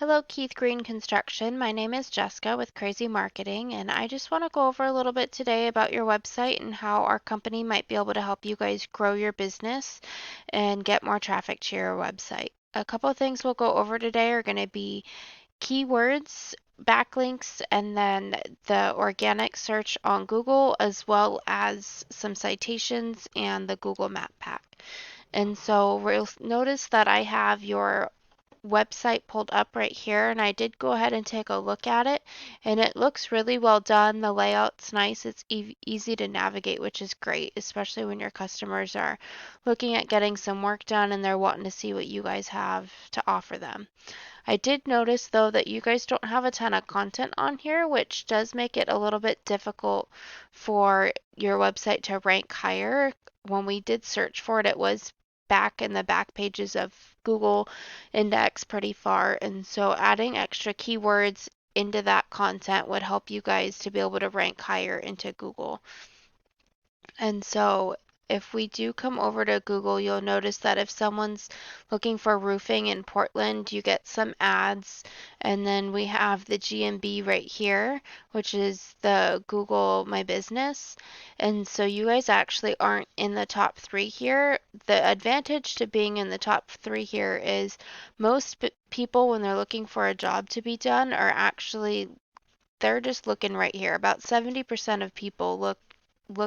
Hello, Keith Green Construction. My name is Jessica with Crazy Marketing, and I just want to go over a little bit today about your website and how our company might be able to help you guys grow your business and get more traffic to your website. A couple of things we'll go over today are going to be keywords, backlinks, and then the organic search on Google, as well as some citations and the Google Map Pack. And so we'll notice that I have your website pulled up right here, and I did go ahead and take a look at it, and it looks really well done. The layout's nice. It's easy to navigate, which is great, especially when your customers are looking at getting some work done and they're wanting to see what you guys have to offer them. I did notice though that you guys don't have a ton of content on here, which does make it a little bit difficult for your website to rank higher. When we did search for it, it was back in the back pages of Google index pretty far, and so adding extra keywords into that content would help you guys to be able to rank higher into Google. And so if we do come over to Google, you'll notice that if someone's looking for roofing in Portland, you get some ads. And then we have the GMB right here, which is the Google My Business. And so you guys actually aren't in the top three here. The advantage to being in the top three here is most people, when they're looking for a job to be done, are actually they're just looking right here. About 70% of people look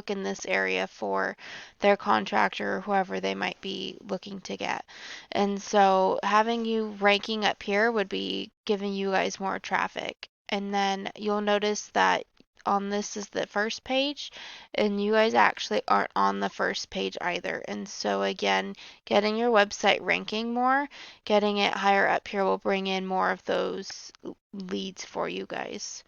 in this area for their contractor or whoever they might be looking to get. And so having you ranking up here would be giving you guys more traffic. And then you'll notice that on this is the first page, and you guys actually aren't on the first page either. And so again, getting your website ranking more, getting it higher up here will bring in more of those leads for you guys.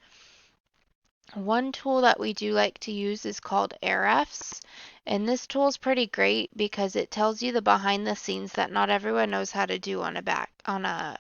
One tool that we do like to use is called Ahrefs, and this tool is pretty great because it tells you the behind the scenes that not everyone knows how to do on a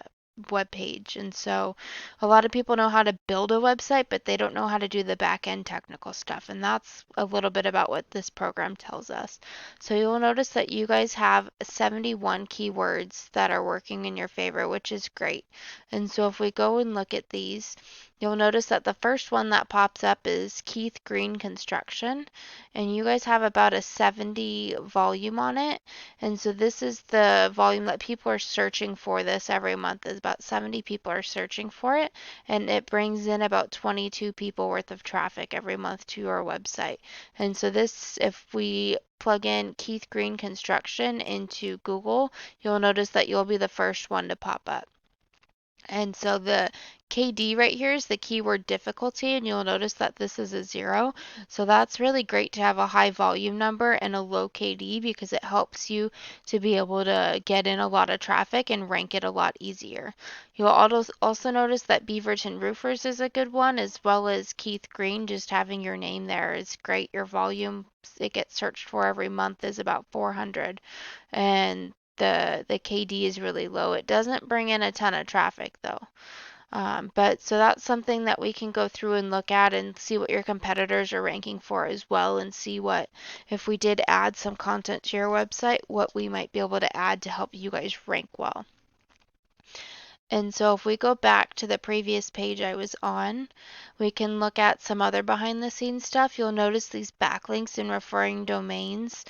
web page. And so a lot of people know how to build a website, but they don't know how to do the back end technical stuff. And that's a little bit about what this program tells us. So you'll notice that you guys have 71 keywords that are working in your favor, which is great. And so if we go and look at these, you'll notice that the first one that pops up is Keith Green Construction, and you guys have about a 70 volume on it. And so this is the volume that people are searching for this every month, is about 70 people are searching for it, and it brings in about 22 people worth of traffic every month to your website. And so this, if we plug in Keith Green Construction into Google, you'll notice that you'll be the first one to pop up. And so the KD right here is the keyword difficulty, and you'll notice that this is a 0. So that's really great to have a high volume number and a low KD because it helps you to be able to get in a lot of traffic and rank it a lot easier. You'll also notice that Beaverton Roofers is a good one, as well as Keith Green. Just having your name there is great. Your volume, it gets searched for every month, is about 400. And the KD is really low. It doesn't bring in a ton of traffic though. But so that's something that we can go through and look at and see what your competitors are ranking for as well, and see what, if we did add some content to your website, what we might be able to add to help you guys rank well. And so if we go back to the previous page I was on, we can look at some other behind the scenes stuff. You'll notice these backlinks and referring domains.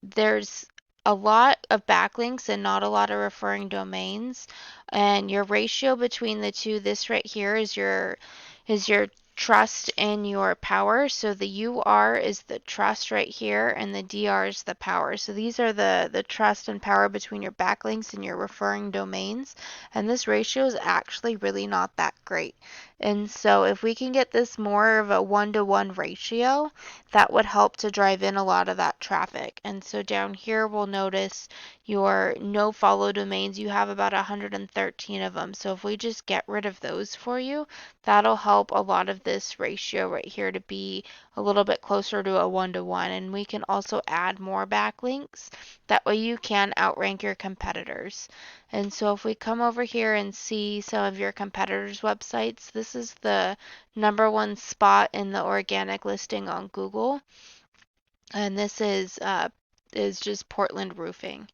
There's a lot of backlinks and not a lot of referring domains, and your ratio between the two, this right here is your trust and your power. So the UR is the trust right here, and the DR is the power. So these are the trust and power between your backlinks and your referring domains, and this ratio is actually really not that great. And so if we can get this more of a 1-to-1 ratio, that would help to drive in a lot of that traffic. And so down here we'll notice your no follow domains. You have about 113 of them. So if we just get rid of those for you, that'll help a lot of this ratio right here to be a little bit closer to a 1-to-1. And we can also add more backlinks. That way you can outrank your competitors. And so if we come over here and see some of your competitors' websites, this is the #1 spot in the organic listing on Google. And this is just Portland Roofing.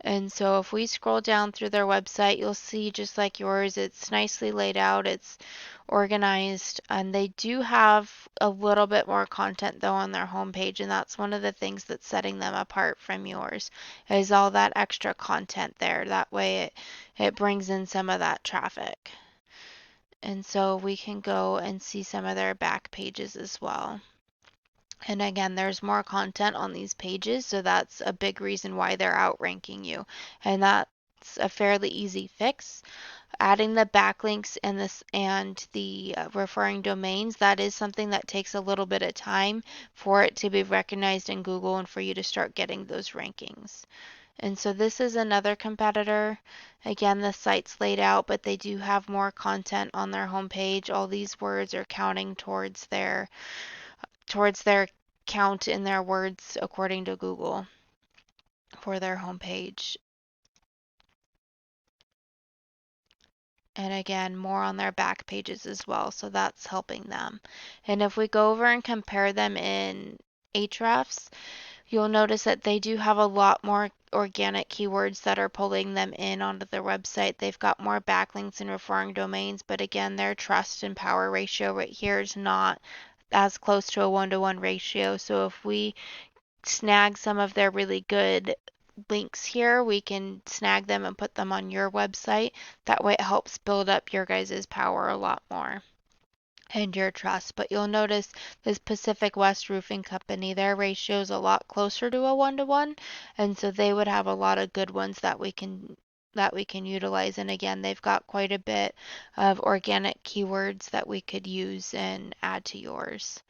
And so if we scroll down through their website, you'll see just like yours, it's nicely laid out, it's organized, and they do have a little bit more content though on their homepage, and that's one of the things that's setting them apart from yours, is all that extra content there. That way it brings in some of that traffic. And so we can go and see some of their back pages as well. And again, there's more content on these pages, so that's a big reason why they're outranking you. And that's a fairly easy fix. Adding the backlinks and the referring domains, that is something that takes a little bit of time for it to be recognized in Google and for you to start getting those rankings. And so this is another competitor. Again, the site's laid out, but they do have more content on their homepage. All these words are counting towards their count in their words according to Google for their homepage. And again, more on their back pages as well, so that's helping them. And if we go over and compare them in Ahrefs, you'll notice that they do have a lot more organic keywords that are pulling them in onto their website. They've got more backlinks and referring domains, but again, their trust and power ratio right here is not as close to a 1-to-1 ratio. So if we snag some of their really good links here, we can snag them and put them on your website. That way it helps build up your guys' power a lot more and your trust. But you'll notice this Pacific West Roofing Company, their ratio is a lot closer to a 1-to-1, and so they would have a lot of good ones that we can utilize. And again, they've got quite a bit of organic keywords that we could use and add to yours.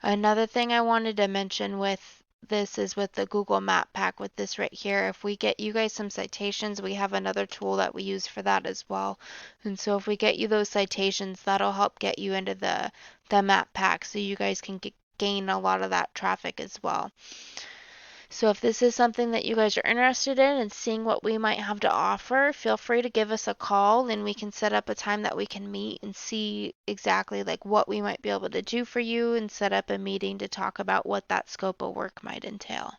Another thing I wanted to mention with this is with the Google Map Pack with this right here. If we get you guys some citations, we have another tool that we use for that as well. And so if we get you those citations, that'll help get you into the map pack so you guys can gain a lot of that traffic as well. So if this is something that you guys are interested in and seeing what we might have to offer, feel free to give us a call and we can set up a time that we can meet and see exactly like what we might be able to do for you and set up a meeting to talk about what that scope of work might entail.